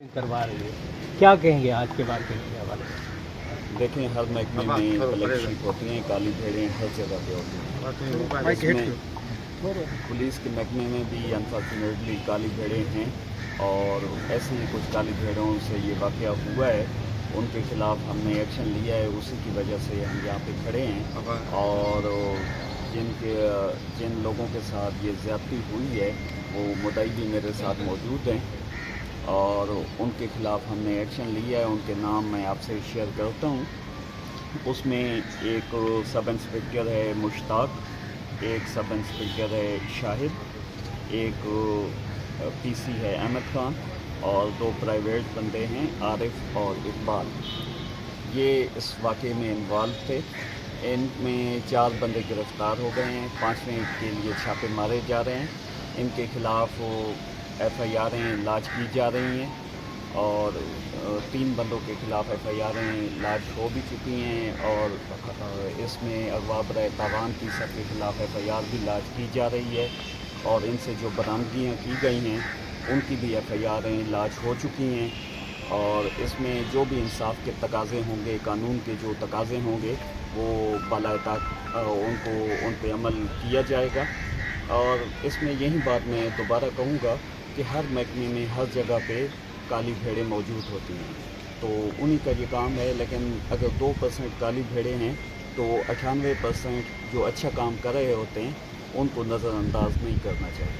करवा रही है, क्या कहेंगे आज के मार्केट के हवाले से? देखें, हर महकमे में ब्लैक शीप होती हैं, काली भेड़ें हर जगह पे होती हैं। इसमें पुलिस के महकमे में भी अनफॉर्चुनेटली काली भेड़ें हैं और ऐसे ही कुछ काली भेड़ों से ये वाक़या हुआ है। उनके ख़िलाफ़ हमने एक्शन लिया है, उसी की वजह से हम यहाँ पे खड़े हैं। और जिन लोगों के साथ ये ज़्यादती हुई है वो मुद्दाई भी मेरे साथ मौजूद हैं और उनके ख़िलाफ़ हमने एक्शन लिया है। उनके नाम मैं आपसे शेयर करता हूँ। उसमें एक सब इंस्पेक्टर है मुश्ताक, एक सब इंस्पेक्टर है शाहिद, एक पीसी है अहमद खान और दो प्राइवेट बंदे हैं आरिफ और इकबाल। ये इस वाक़े में इन्वॉल्व थे। इनमें 4 बंदे गिरफ़्तार हो गए हैं, 5वें के लिए छापे मारे जा रहे हैं। इनके ख़िलाफ़ FIR'ें लाज की जा रही हैं और 3 बंदों के ख़िलाफ़ FIR'ें लाज हो भी चुकी हैं और इसमें अगवा बराए तावान की सब के ख़िलाफ़ FIR भी लाज की जा रही है और इनसे जो बरामदगियाँ की गई हैं उनकी भी FIR'ें लाज हो चुकी हैं। और इसमें जो भी इंसाफ के तकाज़े होंगे, कानून के जो तकाज़े होंगे वो उन पे अमल किया जाएगा। और इसमें यही बात मैं दोबारा कहूँगा कि हर महकमे में हर जगह पे काली भेड़ें मौजूद होती हैं, तो उन्हीं का ये काम है। लेकिन अगर 2% काली भेड़ें हैं तो 98% जो अच्छा काम कर रहे होते हैं उनको नज़रअंदाज नहीं करना चाहिए।